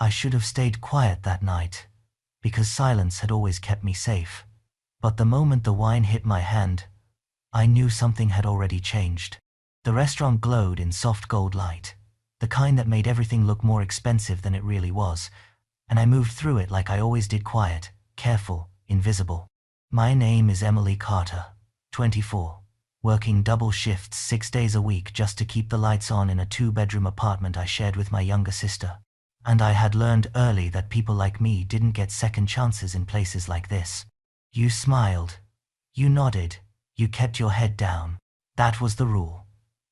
I should have stayed quiet that night, because silence had always kept me safe. But the moment the wine hit my hand, I knew something had already changed. The restaurant glowed in soft gold light, the kind that made everything look more expensive than it really was, and I moved through it like I always did, quiet, careful, invisible. My name is Emily Carter, 24, working double shifts 6 days a week just to keep the lights on in a 2-bedroom apartment I shared with my younger sister. And I had learned early that people like me didn't get second chances in places like this. You smiled. You nodded. You kept your head down. That was the rule.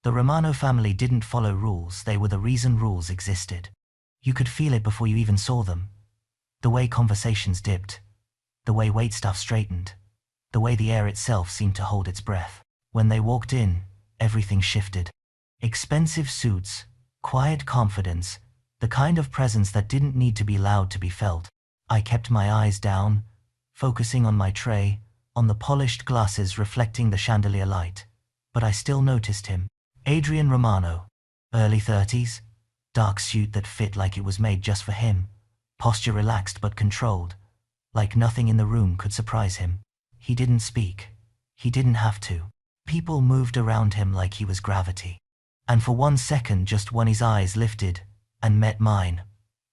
The Romano family didn't follow rules, they were the reason rules existed. You could feel it before you even saw them. The way conversations dipped. The way waitstaff straightened. The way the air itself seemed to hold its breath. When they walked in, everything shifted. Expensive suits, quiet confidence, the kind of presence that didn't need to be loud to be felt. I kept my eyes down, focusing on my tray, on the polished glasses reflecting the chandelier light. But I still noticed him. Adrian Romano, early 30s, dark suit that fit like it was made just for him, posture relaxed but controlled, like nothing in the room could surprise him. He didn't speak. He didn't have to. People moved around him like he was gravity. And for 1 second, just when his eyes lifted and met mine,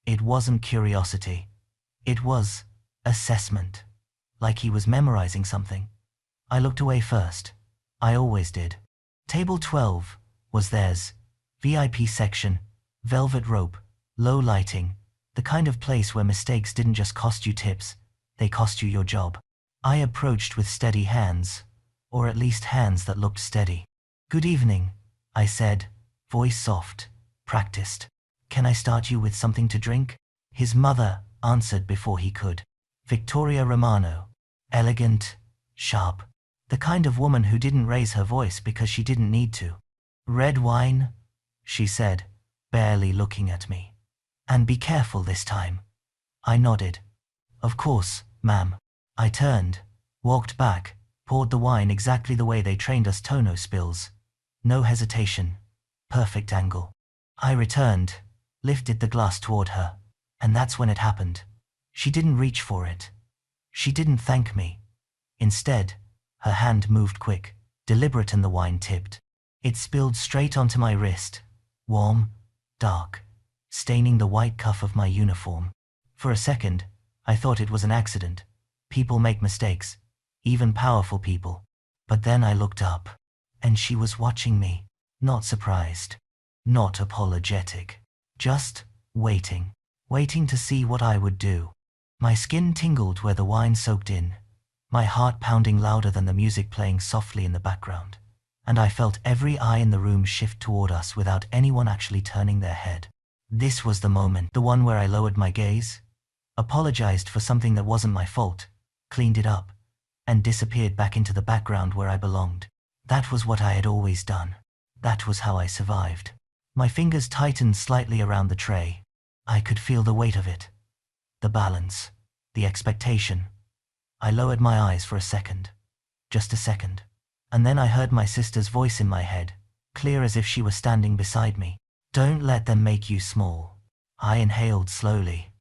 it wasn't curiosity. It was assessment. Like he was memorizing something. I looked away first. I always did. Table 12 was theirs. VIP section, velvet rope, low lighting, the kind of place where mistakes didn't just cost you tips, they cost you your job. I approached with steady hands, or at least hands that looked steady. "Good evening," I said, voice soft, practiced. "Can I start you with something to drink?" His mother answered before he could. Victoria Romano. Elegant, sharp. The kind of woman who didn't raise her voice because she didn't need to. "Red wine," she said, barely looking at me. "And be careful this time." I nodded. "Of course, ma'am." I turned, walked back, poured the wine exactly the way they trained us Tono spills. No hesitation. Perfect angle. I returned, lifted the glass toward her, and that's when it happened. She didn't reach for it. She didn't thank me. Instead, her hand moved quick, deliberate, and the wine tipped. It spilled straight onto my wrist, warm, dark, staining the white cuff of my uniform. For a second, I thought it was an accident. People make mistakes, even powerful people. But then I looked up, and she was watching me, not surprised, not apologetic, just waiting, waiting to see what I would do. My skin tingled where the wine soaked in, my heart pounding louder than the music playing softly in the background. And I felt every eye in the room shift toward us without anyone actually turning their head. This was the moment, the one where I lowered my gaze, apologized for something that wasn't my fault, cleaned it up, and disappeared back into the background where I belonged. That was what I had always done. That was how I survived. My fingers tightened slightly around the tray. I could feel the weight of it, the balance, the expectation. I lowered my eyes for a second, just a second. And then I heard my sister's voice in my head, clear as if she were standing beside me. "Don't let them make you small." I inhaled slowly,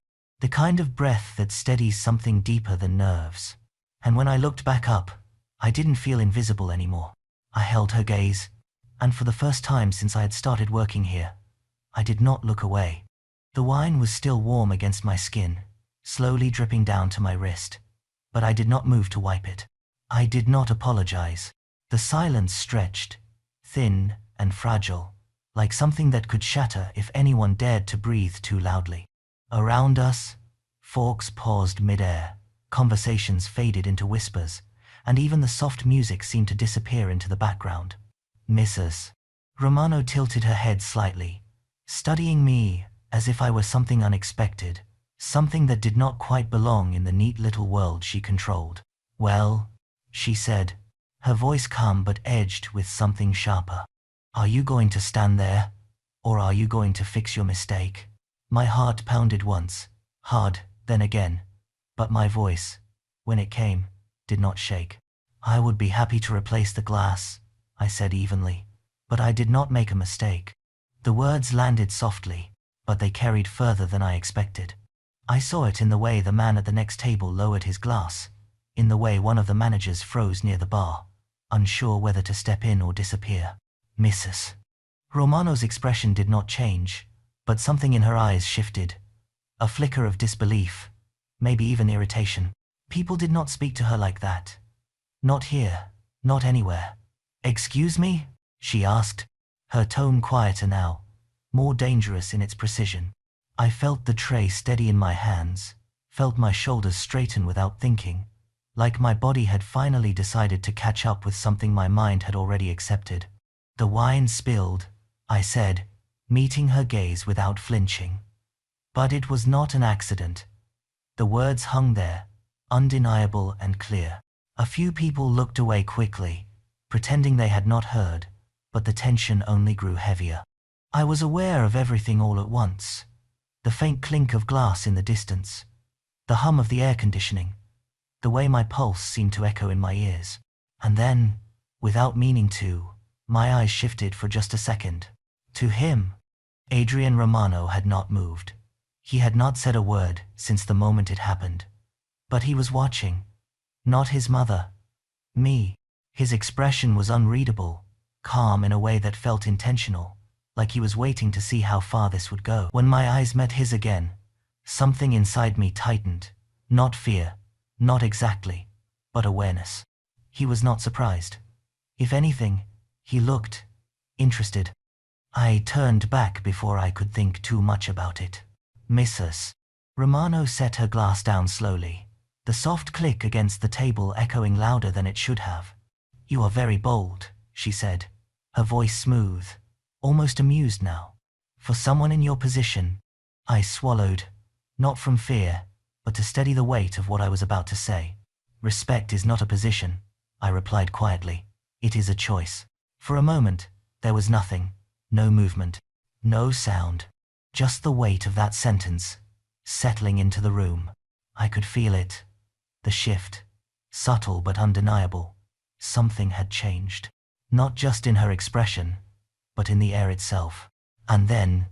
the kind of breath that steadies something deeper than nerves. And when I looked back up, I didn't feel invisible anymore. I held her gaze, and for the first time since I had started working here, I did not look away. The wine was still warm against my skin, slowly dripping down to my wrist, but I did not move to wipe it. I did not apologize. The silence stretched, thin and fragile, like something that could shatter if anyone dared to breathe too loudly. Around us, forks paused mid-air, conversations faded into whispers, and even the soft music seemed to disappear into the background. "Mrs. Romano tilted her head slightly, studying me as if I were something unexpected, something that did not quite belong in the neat little world she controlled. "Well," she said, her voice calm but edged with something sharper. "Are you going to stand there, or are you going to fix your mistake?" My heart pounded once, hard, then again, but my voice, when it came, did not shake. "I would be happy to replace the glass," I said evenly, "but I did not make a mistake." The words landed softly, but they carried further than I expected. I saw it in the way the man at the next table lowered his glass, in the way one of the managers froze near the bar, unsure whether to step in or disappear. Mrs. Romano's expression did not change, but something in her eyes shifted. A flicker of disbelief, maybe even irritation. People did not speak to her like that. Not here, not anywhere. "Excuse me?" she asked, her tone quieter now, more dangerous in its precision. I felt the tray steady in my hands, felt my shoulders straighten without thinking, like my body had finally decided to catch up with something my mind had already accepted. "The wine spilled," I said, meeting her gaze without flinching. But it was not an accident. The words hung there, undeniable and clear. A few people looked away quickly, pretending they had not heard, but the tension only grew heavier. I was aware of everything all at once. The faint clink of glass in the distance, the hum of the air conditioning, the way my pulse seemed to echo in my ears. And then, without meaning to, my eyes shifted for just a second. To him. Adrian Romano had not moved. He had not said a word since the moment it happened. But he was watching. Not his mother. Me. His expression was unreadable, calm in a way that felt intentional, like he was waiting to see how far this would go. When my eyes met his again, something inside me tightened. Not fear, not exactly, but awareness. He was not surprised. If anything, he looked interested. I turned back before I could think too much about it. "Mrs. Romano set her glass down slowly, the soft click against the table echoing louder than it should have. "You are very bold," she said, her voice smooth, almost amused now. "For someone in your position." I swallowed, not from fear, but to steady the weight of what I was about to say. "Respect is not a position," I replied quietly. "It is a choice." For a moment, there was nothing, no movement, no sound, just the weight of that sentence, settling into the room. I could feel it. The shift, subtle but undeniable. Something had changed. Not just in her expression, but in the air itself. And then,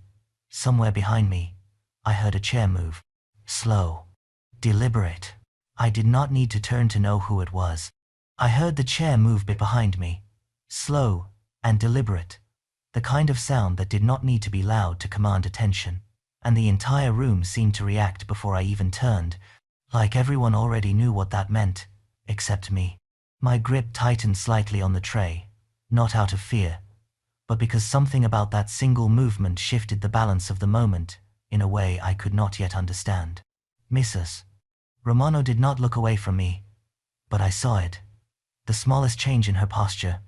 somewhere behind me, I heard a chair move. Slow. Deliberate. I did not need to turn to know who it was. I heard the chair move behind me. Slow and deliberate. The kind of sound that did not need to be loud to command attention. And the entire room seemed to react before I even turned, like everyone already knew what that meant, except me. My grip tightened slightly on the tray, not out of fear, but because something about that single movement shifted the balance of the moment in a way I could not yet understand. "Mrs. Romano did not look away from me, but I saw it. The smallest change in her posture,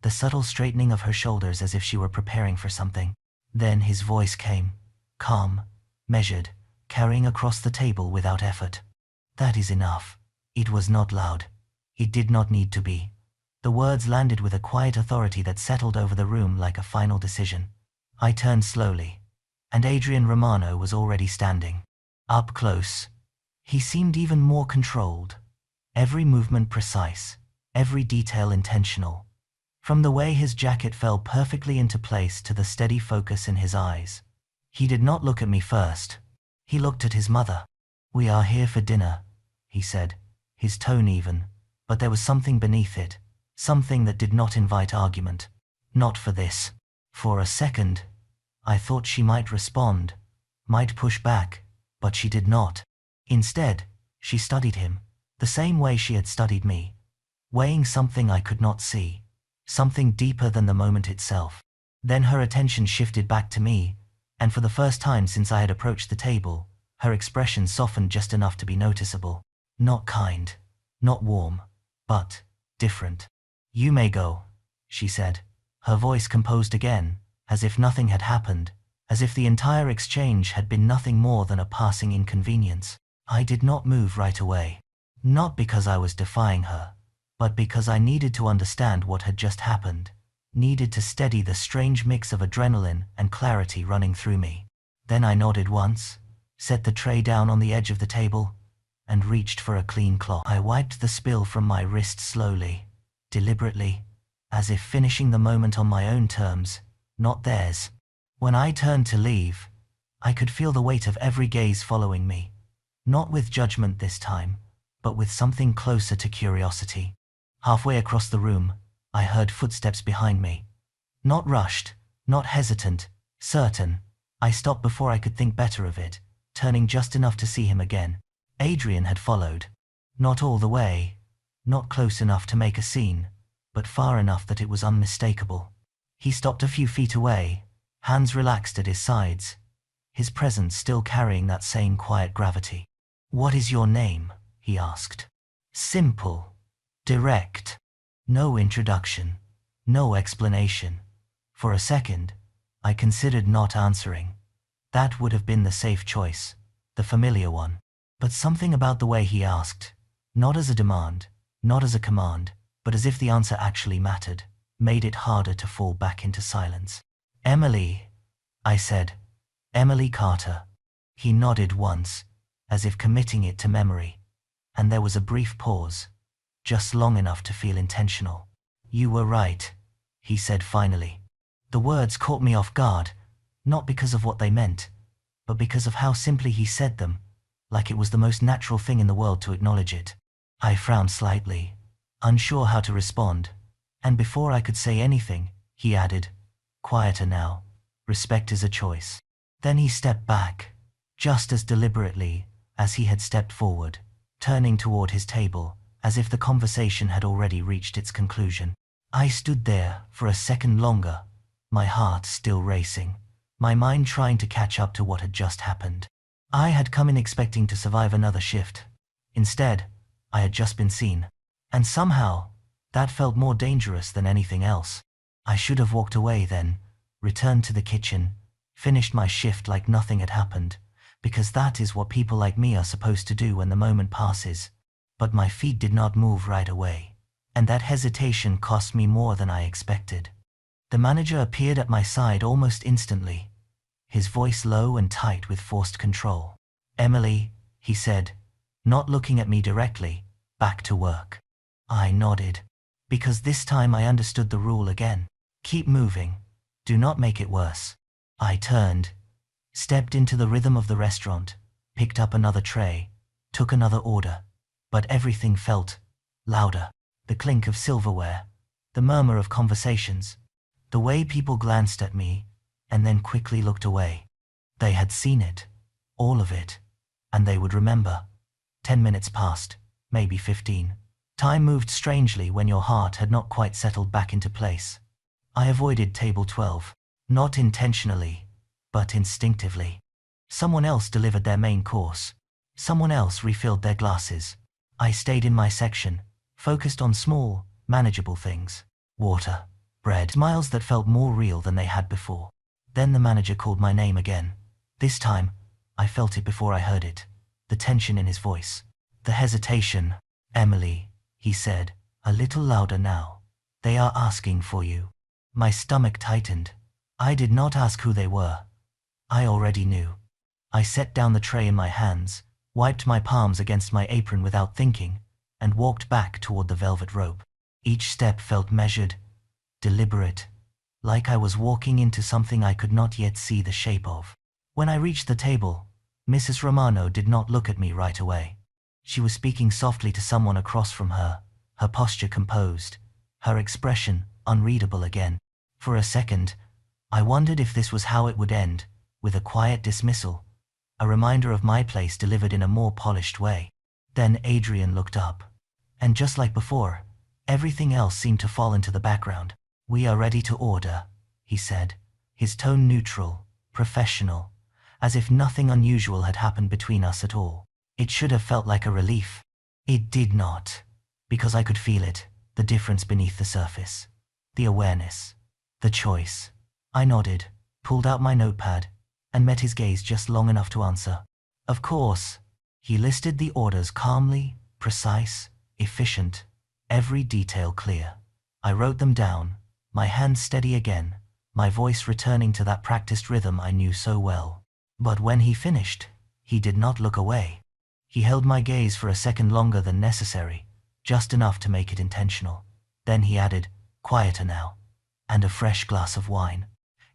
the subtle straightening of her shoulders as if she were preparing for something. Then his voice came, calm, measured, carrying across the table without effort. "That is enough." It was not loud. It did not need to be. The words landed with a quiet authority that settled over the room like a final decision. I turned slowly, and Adrian Romano was already standing. Up close. He seemed even more controlled. Every movement precise, every detail intentional. From the way his jacket fell perfectly into place to the steady focus in his eyes. He did not look at me first. He looked at his mother. "We are here for dinner," he said, his tone even, but there was something beneath it, something that did not invite argument. "Not for this." For a second, I thought she might respond, might push back, but she did not. Instead, she studied him, the same way she had studied me, weighing something I could not see, something deeper than the moment itself. Then her attention shifted back to me, and for the first time since I had approached the table, her expression softened just enough to be noticeable. Not kind, not warm, but different. "You may go," she said, her voice composed again, as if nothing had happened, as if the entire exchange had been nothing more than a passing inconvenience. I did not move right away. Not because I was defying her, but because I needed to understand what had just happened, needed to steady the strange mix of adrenaline and clarity running through me. Then I nodded once, set the tray down on the edge of the table, and reached for a clean cloth. I wiped the spill from my wrist slowly, deliberately, as if finishing the moment on my own terms, not theirs. When I turned to leave, I could feel the weight of every gaze following me, not with judgment this time, but with something closer to curiosity. Halfway across the room, I heard footsteps behind me. Not rushed, not hesitant, certain. I stopped before I could think better of it, turning just enough to see him again. Adrian had followed. Not all the way, not close enough to make a scene, but far enough that it was unmistakable. He stopped a few feet away, hands relaxed at his sides, his presence still carrying that same quiet gravity. "What is your name?" he asked. Simple, direct, no introduction, no explanation. For a second, I considered not answering. That would have been the safe choice, the familiar one. But something about the way he asked, not as a demand, not as a command, but as if the answer actually mattered, made it harder to fall back into silence. "Emily," I said. "Emily Carter." He nodded once, as if committing it to memory, and there was a brief pause, just long enough to feel intentional. "You were right," he said finally. The words caught me off guard, not because of what they meant, but because of how simply he said them, like it was the most natural thing in the world to acknowledge it. I frowned slightly, unsure how to respond, and before I could say anything, he added, "Quieter now. Respect is a choice." Then he stepped back, just as deliberately as he had stepped forward, turning toward his table, as if the conversation had already reached its conclusion. I stood there for a second longer, my heart still racing, my mind trying to catch up to what had just happened. I had come in expecting to survive another shift. Instead, I had just been seen. And somehow, that felt more dangerous than anything else. I should have walked away then, returned to the kitchen, finished my shift like nothing had happened, because that is what people like me are supposed to do when the moment passes. But my feet did not move right away, and that hesitation cost me more than I expected. The manager appeared at my side almost instantly, his voice low and tight with forced control. "Emily," he said, not looking at me directly, "back to work." I nodded, because this time I understood the rule again. Keep moving. Do not make it worse. I turned, stepped into the rhythm of the restaurant, picked up another tray, took another order, but everything felt louder. The clink of silverware, the murmur of conversations, the way people glanced at me and then quickly looked away. They had seen it, all of it, and they would remember. 10 minutes passed, maybe 15. Time moved strangely when your heart had not quite settled back into place. I avoided table 12, not intentionally, but instinctively. Someone else delivered their main course. Someone else refilled their glasses. I stayed in my section, focused on small, manageable things. Water, bread, smiles that felt more real than they had before. Then the manager called my name again. This time, I felt it before I heard it. The tension in his voice. The hesitation. "Emily," he said, a little louder now. "They are asking for you." My stomach tightened. I did not ask who they were. I already knew. I set down the tray in my hands, wiped my palms against my apron without thinking, and walked back toward the velvet rope. Each step felt measured, deliberate, like I was walking into something I could not yet see the shape of. When I reached the table, Mrs. Romano did not look at me right away. She was speaking softly to someone across from her, her posture composed, her expression unreadable again. For a second, I wondered if this was how it would end, with a quiet dismissal, a reminder of my place delivered in a more polished way. Then Adrian looked up, and just like before, everything else seemed to fall into the background. "We are ready to order," he said, his tone neutral, professional, as if nothing unusual had happened between us at all. It should have felt like a relief. It did not, because I could feel it, the difference beneath the surface, the awareness, the choice. I nodded, pulled out my notepad, and met his gaze just long enough to answer. "Of course." He listed the orders calmly, precise, efficient, every detail clear. I wrote them down, my hands steady again, my voice returning to that practiced rhythm I knew so well. But when he finished, he did not look away. He held my gaze for a second longer than necessary, just enough to make it intentional. Then he added, "Quieter now, and a fresh glass of wine."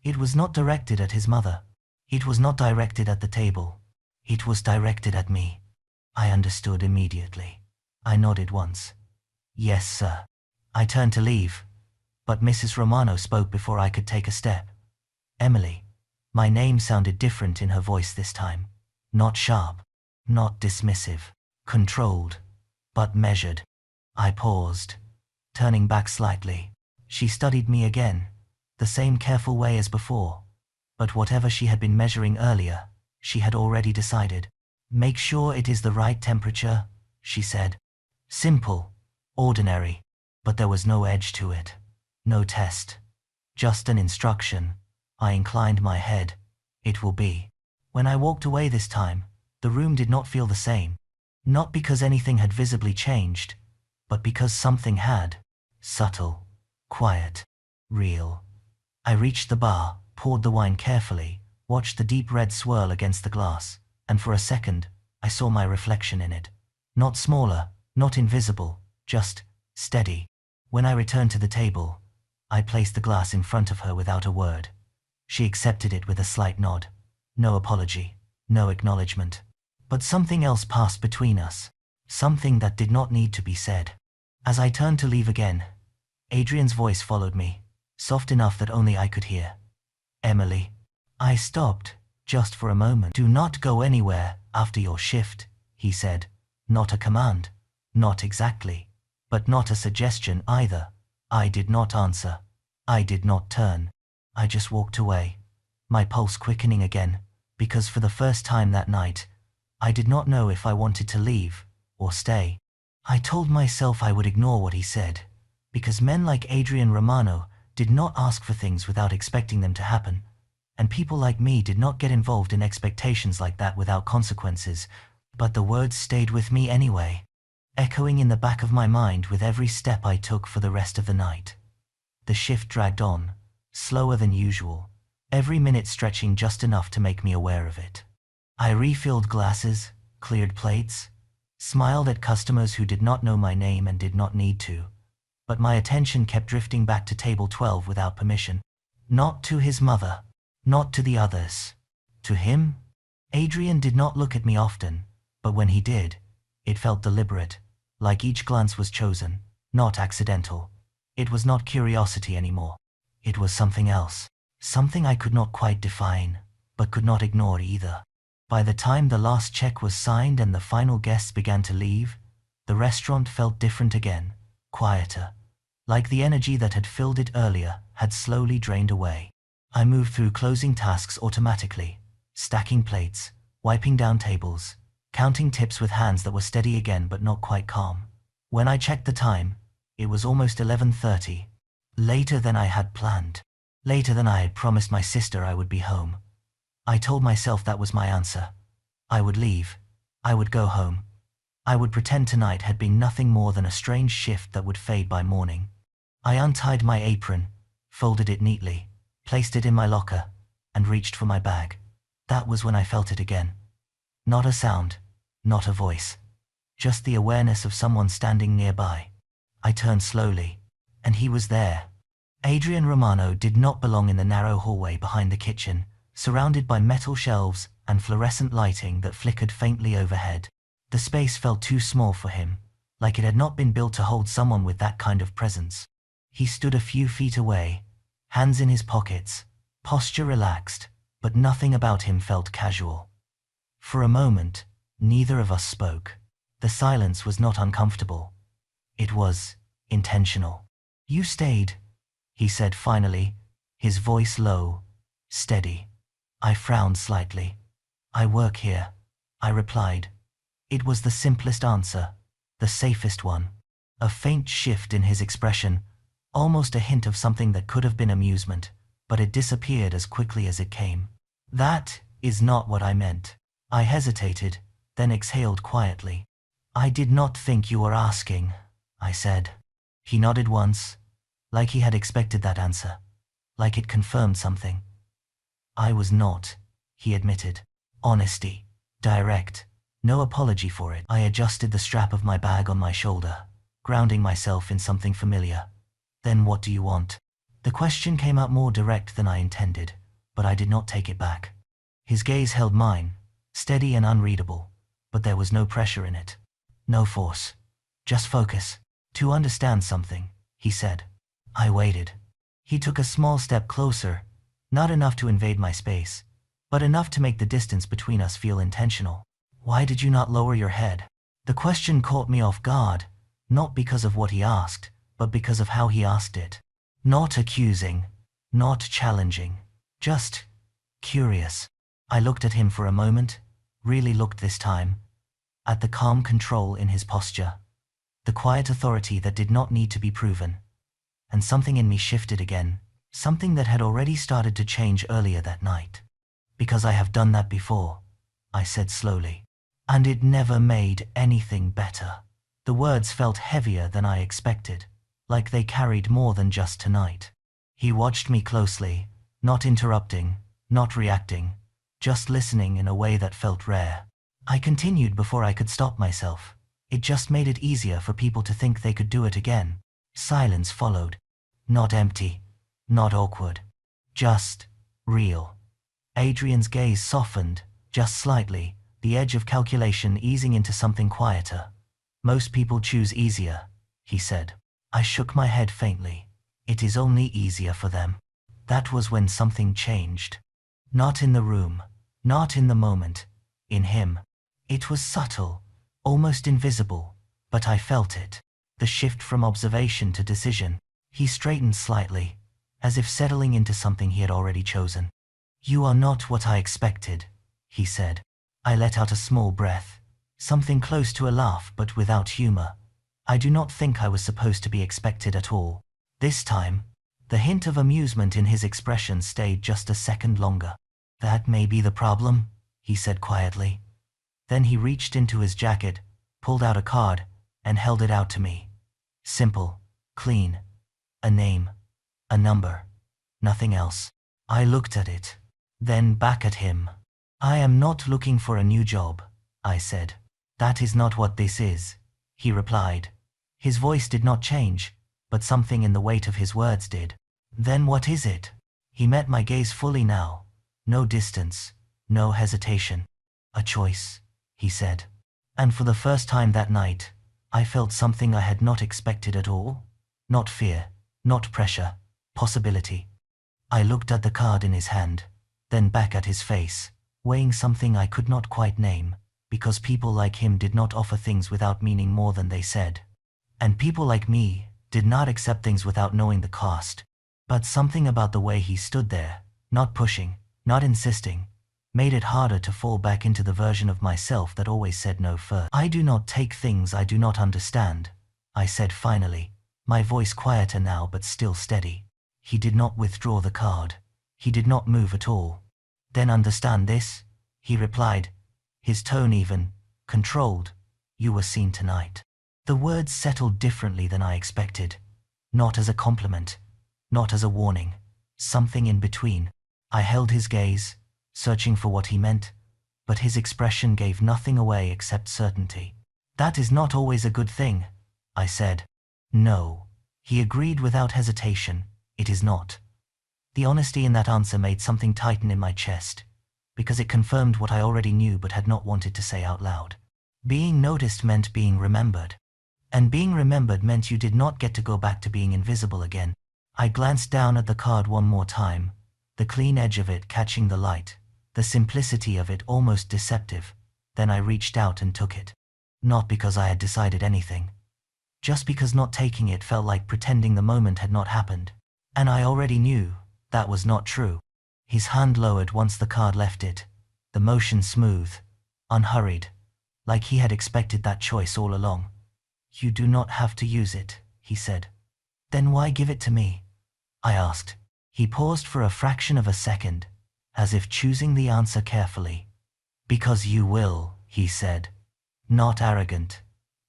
It was not directed at his mother. It was not directed at the table. It was directed at me. I understood immediately. I nodded once. Yes, sir. I turned to leave, but Mrs. Romano spoke before I could take a step. Emily. My name sounded different in her voice this time. Not sharp, not dismissive, controlled, but measured. I paused, turning back slightly. She studied me again, the same careful way as before. But whatever she had been measuring earlier, she had already decided. Make sure it is the right temperature, she said. Simple, ordinary, but there was no edge to it. No test. Just an instruction. I inclined my head. It will be. When I walked away this time, the room did not feel the same. Not because anything had visibly changed, but because something had. Subtle, quiet, real. I reached the bar, poured the wine carefully, watched the deep red swirl against the glass, and for a second, I saw my reflection in it. Not smaller, not invisible, just steady. When I returned to the table, I placed the glass in front of her without a word. She accepted it with a slight nod. No apology, no acknowledgement. But something else passed between us. Something that did not need to be said. As I turned to leave again, Adrian's voice followed me, soft enough that only I could hear. Emily. I stopped, just for a moment. Do not go anywhere after your shift, he said. Not a command. Not exactly. But not a suggestion either. I did not answer. I did not turn. I just walked away, my pulse quickening again, because for the first time that night, I did not know if I wanted to leave or stay. I told myself I would ignore what he said, because men like Adrian Romano did not ask for things without expecting them to happen, and people like me did not get involved in expectations like that without consequences, but the words stayed with me anyway, echoing in the back of my mind with every step I took for the rest of the night. The shift dragged on, slower than usual, every minute stretching just enough to make me aware of it. I refilled glasses, cleared plates, smiled at customers who did not know my name and did not need to, but my attention kept drifting back to table 12 without permission. Not to his mother, not to the others. To him? Adrian did not look at me often, but when he did, it felt deliberate, like each glance was chosen, not accidental. It was not curiosity anymore. It was something else, something I could not quite define, but could not ignore either. By the time the last check was signed and the final guests began to leave, the restaurant felt different again, quieter, like the energy that had filled it earlier had slowly drained away. I moved through closing tasks automatically, stacking plates, wiping down tables, counting tips with hands that were steady again but not quite calm. When I checked the time, it was almost 11:30. Later than I had planned. Later than I had promised my sister I would be home. I told myself that was my answer. I would leave. I would go home. I would pretend tonight had been nothing more than a strange shift that would fade by morning. I untied my apron, folded it neatly, placed it in my locker, and reached for my bag. That was when I felt it again. Not a sound, not a voice. Just the awareness of someone standing nearby. I turned slowly, and he was there. Adrian Romano did not belong in the narrow hallway behind the kitchen, surrounded by metal shelves and fluorescent lighting that flickered faintly overhead. The space felt too small for him, like it had not been built to hold someone with that kind of presence. He stood a few feet away, hands in his pockets, posture relaxed, but nothing about him felt casual. For a moment, neither of us spoke. The silence was not uncomfortable. It was intentional. You stayed, he said finally, his voice low, steady. I frowned slightly. I work here, I replied. It was the simplest answer, the safest one. A faint shift in his expression, almost a hint of something that could have been amusement, but it disappeared as quickly as it came. That is not what I meant. I hesitated, then exhaled quietly. I did not think you were asking, I said. He nodded once, like he had expected that answer, like it confirmed something. I was not, he admitted. Honesty, direct, no apology for it. I adjusted the strap of my bag on my shoulder, grounding myself in something familiar. Then what do you want? The question came out more direct than I intended, but I did not take it back. His gaze held mine, steady and unreadable, but there was no pressure in it. No force. Just focus. To understand something, he said. I waited. He took a small step closer, not enough to invade my space, but enough to make the distance between us feel intentional. Why did you not lower your head? The question caught me off guard, not because of what he asked, but because of how he asked it. Not accusing, not challenging, just curious. I looked at him for a moment, really looked this time, at the calm control in his posture, the quiet authority that did not need to be proven. And something in me shifted again, something that had already started to change earlier that night. Because I have done that before, I said slowly. And it never made anything better. The words felt heavier than I expected, like they carried more than just tonight. He watched me closely, not interrupting, not reacting, just listening in a way that felt rare. I continued before I could stop myself. It just made it easier for people to think they could do it again. Silence followed. Not empty, not awkward, just real. Adrian's gaze softened, just slightly, the edge of calculation easing into something quieter. Most people choose easier, he said. I shook my head faintly. It is only easier for them. That was when something changed. Not in the room, not in the moment, in him. It was subtle, almost invisible, but I felt it. The shift from observation to decision. He straightened slightly, as if settling into something he had already chosen. You are not what I expected, he said. I let out a small breath, something close to a laugh but without humor. I do not think I was supposed to be expected at all. This time, the hint of amusement in his expression stayed just a second longer. That may be the problem, he said quietly. Then he reached into his jacket, pulled out a card, and held it out to me. Simple, clean, a name, a number, nothing else. I looked at it, then back at him. I am not looking for a new job, I said. That is not what this is, he replied. His voice did not change, but something in the weight of his words did. Then what is it? He met my gaze fully now. No distance, no hesitation. A choice, he said. And for the first time that night, I felt something I had not expected at all. Not fear, not pressure, possibility. I looked at the card in his hand, then back at his face, weighing something I could not quite name, because people like him did not offer things without meaning more than they said. And people like me did not accept things without knowing the cost. But something about the way he stood there, not pushing, not insisting, made it harder to fall back into the version of myself that always said no first. I do not take things I do not understand, I said finally, my voice quieter now but still steady. He did not withdraw the card. He did not move at all. Then understand this, he replied, his tone even, controlled. You were seen tonight. The words settled differently than I expected. Not as a compliment, not as a warning, something in between. I held his gaze, searching for what he meant, but his expression gave nothing away except certainty. That is not always a good thing, I said. No, he agreed without hesitation, it is not. The honesty in that answer made something tighten in my chest, because it confirmed what I already knew but had not wanted to say out loud. Being noticed meant being remembered. And being remembered meant you did not get to go back to being invisible again. I glanced down at the card one more time, the clean edge of it catching the light, the simplicity of it almost deceptive. Then I reached out and took it. Not because I had decided anything. Just because not taking it felt like pretending the moment had not happened. And I already knew that was not true. His hand lowered once the card left it, the motion smooth, unhurried, like he had expected that choice all along. You do not have to use it, he said. Then why give it to me? I asked. He paused for a fraction of a second, as if choosing the answer carefully. Because you will, he said. Not arrogant,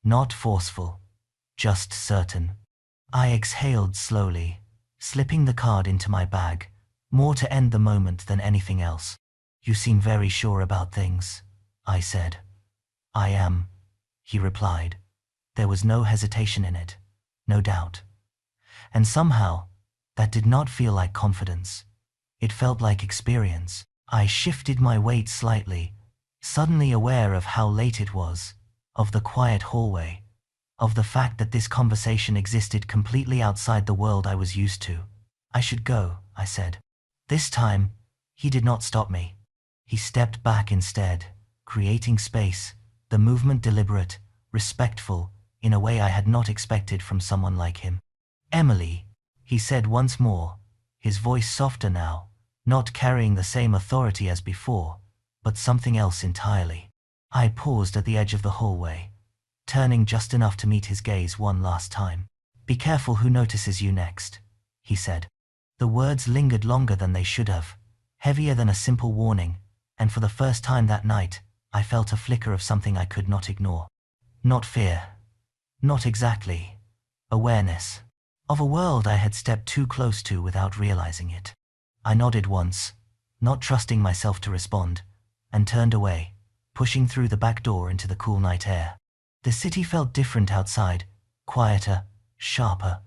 not forceful, just certain. I exhaled slowly, slipping the card into my bag, more to end the moment than anything else. You seem very sure about things, I said. I am, he replied. There was no hesitation in it, no doubt. And somehow, that did not feel like confidence. It felt like experience. I shifted my weight slightly, suddenly aware of how late it was, of the quiet hallway, of the fact that this conversation existed completely outside the world I was used to. I should go, I said. This time, he did not stop me. He stepped back instead, creating space, the movement deliberate, respectful, in a way I had not expected from someone like him. Emily, he said once more, his voice softer now, not carrying the same authority as before, but something else entirely. I paused at the edge of the hallway, turning just enough to meet his gaze one last time. Be careful who notices you next, he said. The words lingered longer than they should have, heavier than a simple warning, and for the first time that night, I felt a flicker of something I could not ignore. Not fear. Not exactly. Awareness. Of a world I had stepped too close to without realizing it. I nodded once, not trusting myself to respond, and turned away, pushing through the back door into the cool night air. The city felt different outside, quieter, sharper.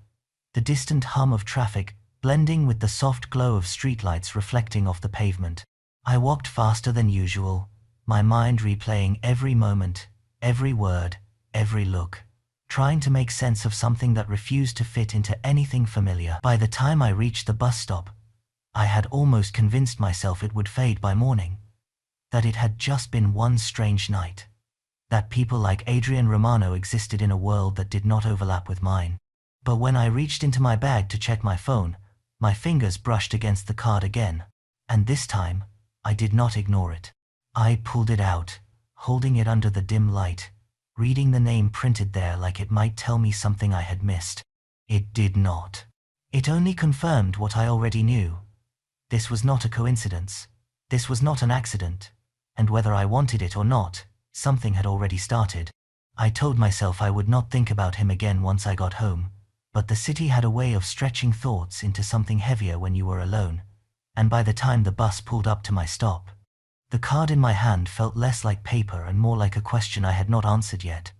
The distant hum of traffic blending with the soft glow of streetlights reflecting off the pavement. I walked faster than usual, my mind replaying every moment, every word, every look, trying to make sense of something that refused to fit into anything familiar. By the time I reached the bus stop, I had almost convinced myself it would fade by morning, that it had just been one strange night, that people like Adrian Romano existed in a world that did not overlap with mine. But when I reached into my bag to check my phone, my fingers brushed against the card again, and this time, I did not ignore it. I pulled it out, holding it under the dim light, reading the name printed there like it might tell me something I had missed. It did not. It only confirmed what I already knew. This was not a coincidence. This was not an accident. And whether I wanted it or not, something had already started. I told myself I would not think about him again once I got home, but the city had a way of stretching thoughts into something heavier when you were alone, and by the time the bus pulled up to my stop, the card in my hand felt less like paper and more like a question I had not answered yet.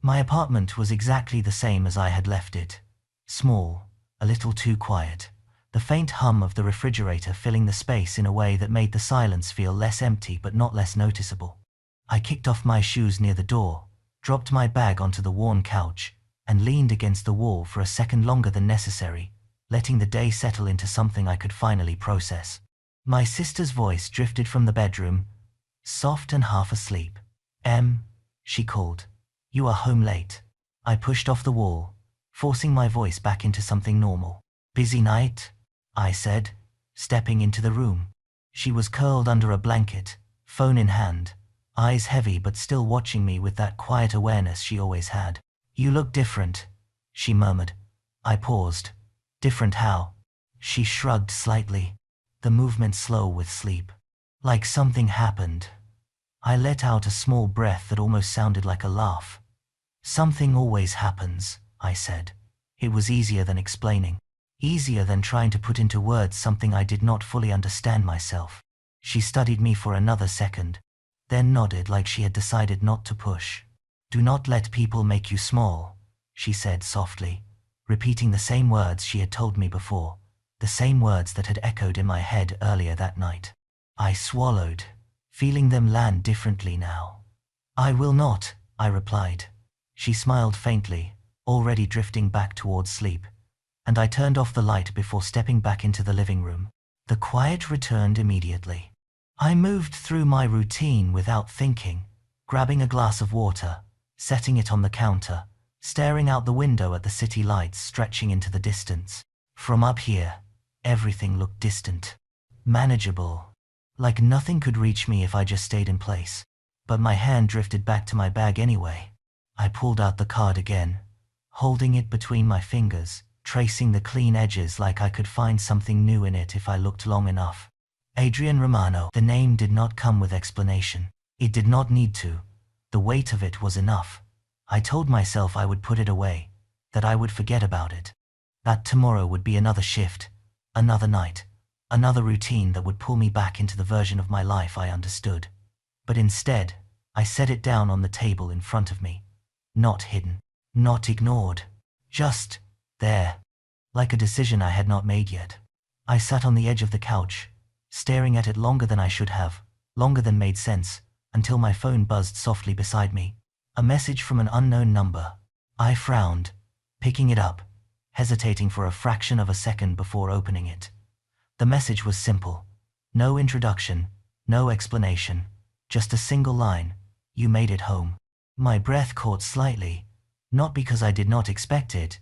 My apartment was exactly the same as I had left it. Small, a little too quiet, the faint hum of the refrigerator filling the space in a way that made the silence feel less empty but not less noticeable. I kicked off my shoes near the door, dropped my bag onto the worn couch, and leaned against the wall for a second longer than necessary, letting the day settle into something I could finally process. My sister's voice drifted from the bedroom, soft and half asleep. "Em," she called, "you are home late." I pushed off the wall, forcing my voice back into something normal. "Busy night?" I said, stepping into the room. She was curled under a blanket, phone in hand, eyes heavy but still watching me with that quiet awareness she always had. "You look different," she murmured. I paused. "Different how?" She shrugged slightly, the movement slow with sleep. "Like something happened." I let out a small breath that almost sounded like a laugh. "Something always happens," I said. It was easier than explaining. Easier than trying to put into words something I did not fully understand myself. She studied me for another second, then nodded like she had decided not to push. "Do not let people make you small," she said softly, repeating the same words she had told me before, the same words that had echoed in my head earlier that night. I swallowed, feeling them land differently now. "I will not," I replied. She smiled faintly, already drifting back towards sleep, and I turned off the light before stepping back into the living room. The quiet returned immediately. I moved through my routine without thinking, grabbing a glass of water, setting it on the counter, staring out the window at the city lights stretching into the distance. From up here, everything looked distant, manageable, like nothing could reach me if I just stayed in place. But my hand drifted back to my bag anyway. I pulled out the card again, holding it between my fingers, tracing the clean edges like I could find something new in it if I looked long enough. Adrian Romano. The name did not come with explanation. It did not need to. The weight of it was enough. I told myself I would put it away, that I would forget about it, that tomorrow would be another shift, another night, another routine that would pull me back into the version of my life I understood. But instead, I set it down on the table in front of me. Not hidden, not ignored, just there, like a decision I had not made yet. I sat on the edge of the couch, staring at it longer than I should have, longer than made sense, until my phone buzzed softly beside me. A message from an unknown number. I frowned, picking it up, hesitating for a fraction of a second before opening it. The message was simple. No introduction, no explanation, just a single line. You made it home. My breath caught slightly, not because I did not expect it,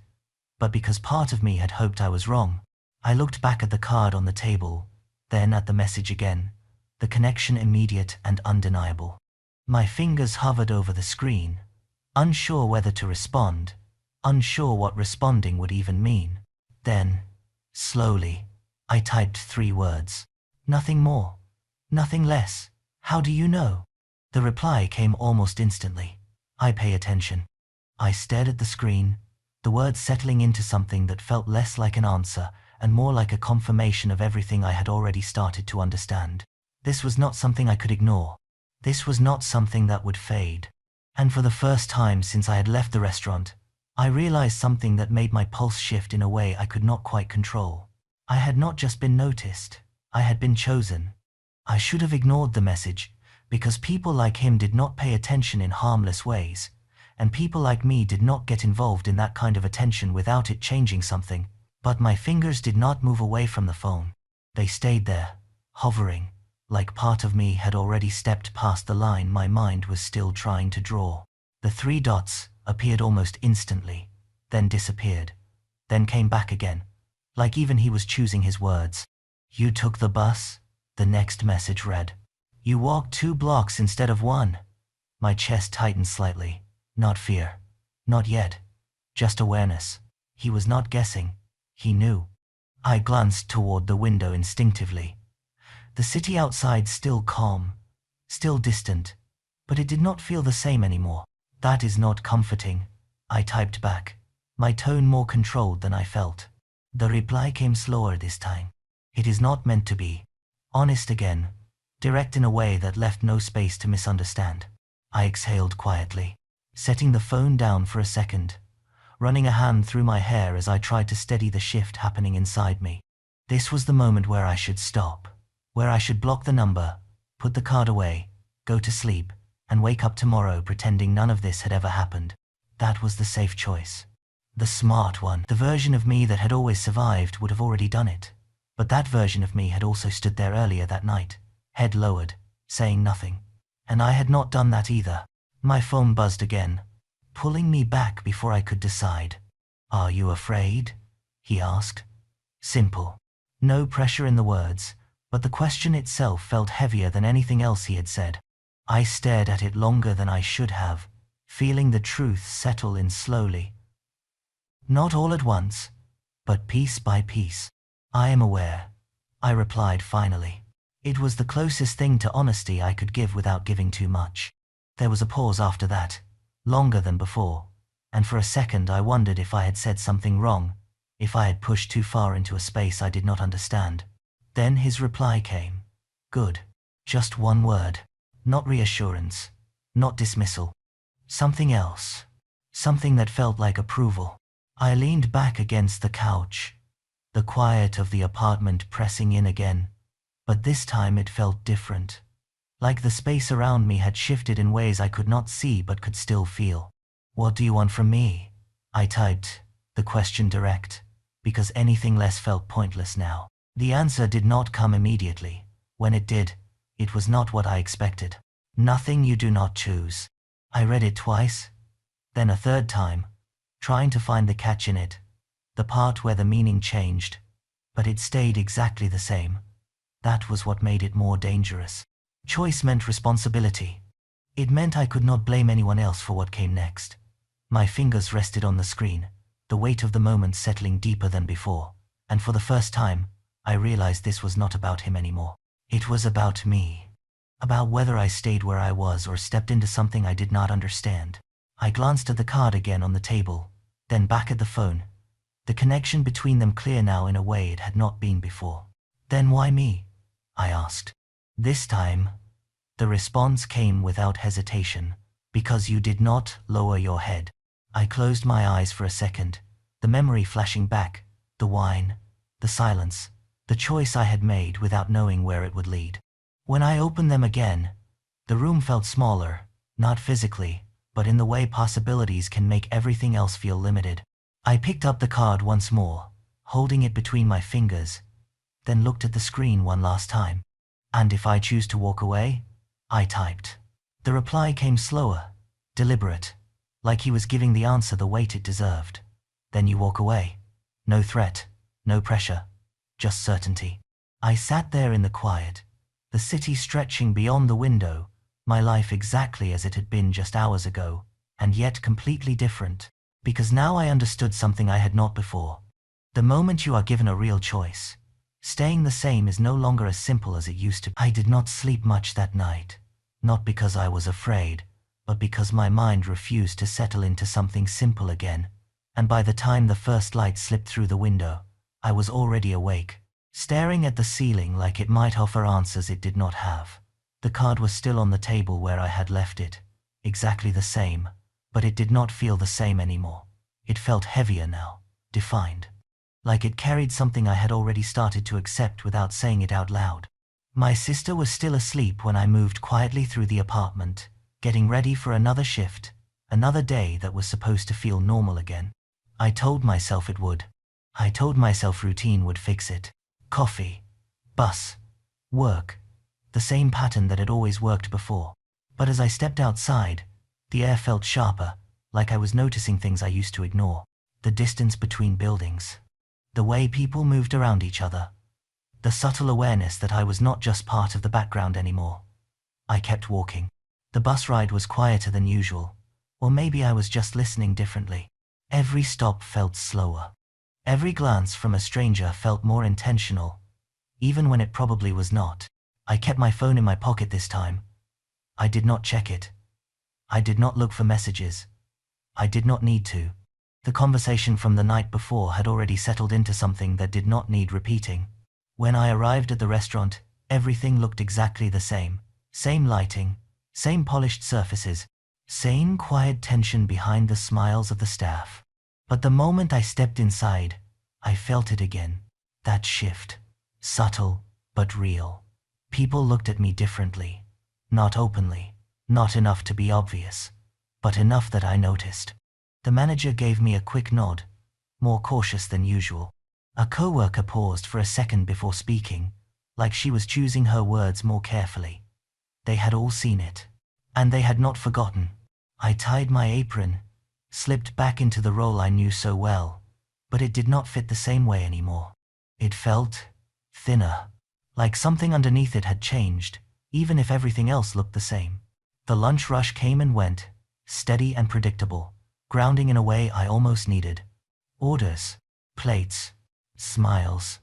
but because part of me had hoped I was wrong. I looked back at the card on the table, then at the message again, the connection immediate and undeniable. My fingers hovered over the screen, unsure whether to respond, unsure what responding would even mean. Then, slowly, I typed 3 words. Nothing more, nothing less. How do you know? The reply came almost instantly. I pay attention. I stared at the screen, the words settling into something that felt less like an answer and more like a confirmation of everything I had already started to understand. This was not something I could ignore. This was not something that would fade. And for the first time since I had left the restaurant, I realized something that made my pulse shift in a way I could not quite control. I had not just been noticed, I had been chosen. I should have ignored the message, because people like him did not pay attention in harmless ways, and people like me did not get involved in that kind of attention without it changing something. But my fingers did not move away from the phone. They stayed there, hovering, like part of me had already stepped past the line my mind was still trying to draw. The 3 dots appeared almost instantly, then disappeared, then came back again, like even he was choosing his words. You took the bus? The next message read. You walked 2 blocks instead of 1. My chest tightened slightly. Not fear. Not yet. Just awareness. He was not guessing. He knew. I glanced toward the window instinctively. The city outside still calm, still distant, but it did not feel the same anymore. That is not comforting, I typed back, my tone more controlled than I felt. The reply came slower this time. It is not meant to be. Honest again, direct in a way that left no space to misunderstand. I exhaled quietly, setting the phone down for a second, running a hand through my hair as I tried to steady the shift happening inside me. This was the moment where I should stop, where I should block the number, put the card away, go to sleep, and wake up tomorrow pretending none of this had ever happened. That was the safe choice. The smart one. The version of me that had always survived would have already done it. But that version of me had also stood there earlier that night, head lowered, saying nothing. And I had not done that either. My phone buzzed again, pulling me back before I could decide. Are you afraid? He asked. Simple. No pressure in the words, but the question itself felt heavier than anything else he had said. I stared at it longer than I should have, feeling the truth settle in slowly. Not all at once, but piece by piece. I am aware, I replied finally. It was the closest thing to honesty I could give without giving too much. There was a pause after that, longer than before, and for a second I wondered if I had said something wrong, if I had pushed too far into a space I did not understand. Then his reply came. Good. Just 1 word. Not reassurance, not dismissal. Something else. Something that felt like approval. I leaned back against the couch, the quiet of the apartment pressing in again, but this time it felt different. Like the space around me had shifted in ways I could not see but could still feel. What do you want from me? I typed, the question direct, because anything less felt pointless now. The answer did not come immediately. When it did, it was not what I expected. Nothing you do not choose. I read it twice, then a 3rd time, trying to find the catch in it, the part where the meaning changed, but it stayed exactly the same. That was what made it more dangerous. Choice meant responsibility. It meant I could not blame anyone else for what came next. My fingers rested on the screen, the weight of the moment settling deeper than before, and for the first time, I realized this was not about him anymore. It was about me. About whether I stayed where I was or stepped into something I did not understand. I glanced at the card again on the table, then back at the phone, the connection between them clear now in a way it had not been before. Then why me? I asked. This time, the response came without hesitation. Because you did not lower your head. I closed my eyes for a second, the memory flashing back, the wine, the silence, the choice I had made without knowing where it would lead. When I opened them again, the room felt smaller, not physically, but in the way possibilities can make everything else feel limited. I picked up the card once more, holding it between my fingers, then looked at the screen one last time. "And if I choose to walk away?" I typed. The reply came slower, deliberate, like he was giving the answer the weight it deserved. "Then you walk away. No threat, no pressure, just certainty." I sat there in the quiet, the city stretching beyond the window, my life exactly as it had been just hours ago, and yet completely different, because now I understood something I had not before. The moment you are given a real choice, staying the same is no longer as simple as it used to be. I did not sleep much that night, not because I was afraid, but because my mind refused to settle into something simple again, and by the time the first light slipped through the window, I was already awake, staring at the ceiling like it might offer answers it did not have. The card was still on the table where I had left it, exactly the same, but it did not feel the same anymore. It felt heavier now, defined, like it carried something I had already started to accept without saying it out loud. My sister was still asleep when I moved quietly through the apartment, getting ready for another shift, another day that was supposed to feel normal again. I told myself it would. I told myself routine would fix it. Coffee, bus, work, the same pattern that had always worked before. But as I stepped outside, the air felt sharper, like I was noticing things I used to ignore. The distance between buildings, the way people moved around each other, the subtle awareness that I was not just part of the background anymore. I kept walking. The bus ride was quieter than usual, or maybe I was just listening differently. Every stop felt slower. Every glance from a stranger felt more intentional, even when it probably was not. I kept my phone in my pocket this time. I did not check it. I did not look for messages. I did not need to. The conversation from the night before had already settled into something that did not need repeating. When I arrived at the restaurant, everything looked exactly the same. Same lighting, same polished surfaces, same quiet tension behind the smiles of the staff. But the moment I stepped inside, I felt it again. That shift. Subtle, but real. People looked at me differently. Not openly, not enough to be obvious, but enough that I noticed. The manager gave me a quick nod, more cautious than usual. A coworker paused for a second before speaking, like she was choosing her words more carefully. They had all seen it, and they had not forgotten. I tied my apron, slipped back into the role I knew so well, but it did not fit the same way anymore. It felt thinner, like something underneath it had changed, even if everything else looked the same. The lunch rush came and went, steady and predictable, grounding in a way I almost needed. Orders, plates, smiles.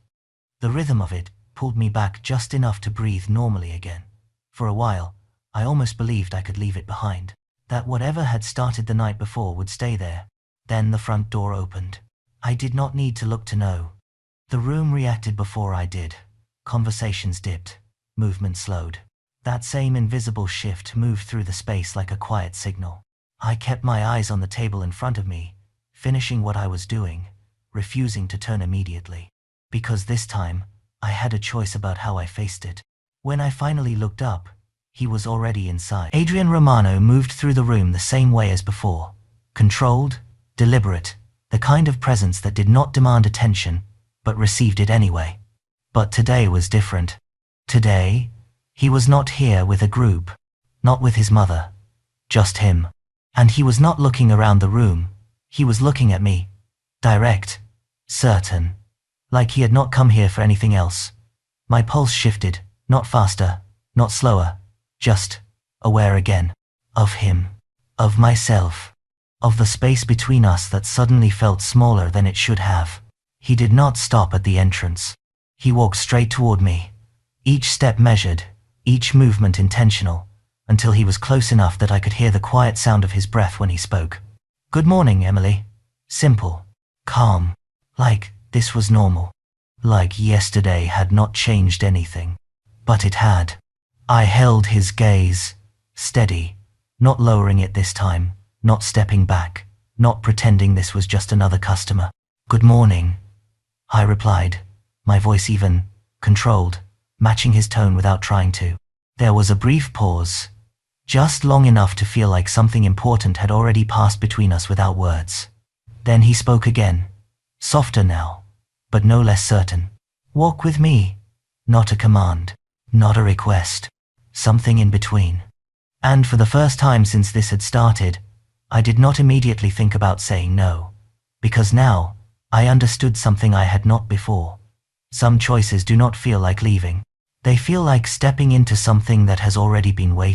The rhythm of it pulled me back just enough to breathe normally again. For a while, I almost believed I could leave it behind, that whatever had started the night before would stay there. Then the front door opened. I did not need to look to know. The room reacted before I did. Conversations dipped, movement slowed. That same invisible shift moved through the space like a quiet signal. I kept my eyes on the table in front of me, finishing what I was doing, refusing to turn immediately. Because this time, I had a choice about how I faced it. When I finally looked up, he was already inside. Adrian Romano moved through the room the same way as before. Controlled, deliberate, the kind of presence that did not demand attention, but received it anyway. But today was different. Today, he was not here with a group, not with his mother, just him. And he was not looking around the room, he was looking at me. Direct, certain, like he had not come here for anything else. My pulse shifted, not faster, not slower, just aware again. Of him, of myself, of the space between us that suddenly felt smaller than it should have. He did not stop at the entrance. He walked straight toward me, each step measured, each movement intentional, until he was close enough that I could hear the quiet sound of his breath when he spoke. "Good morning, Emily." Simple, calm, like this was normal. Like yesterday had not changed anything. But it had. I held his gaze, steady, not lowering it this time, not stepping back, not pretending this was just another customer. "Good morning," I replied, my voice even, controlled, matching his tone without trying to. There was a brief pause, just long enough to feel like something important had already passed between us without words. Then he spoke again, softer now, but no less certain. Walk with me. Not a command, not a request, something in between. And for the first time since this had started, I did not immediately think about saying no, because now, I understood something I had not before. Some choices do not feel like leaving. They feel like stepping into something that has already been waiting.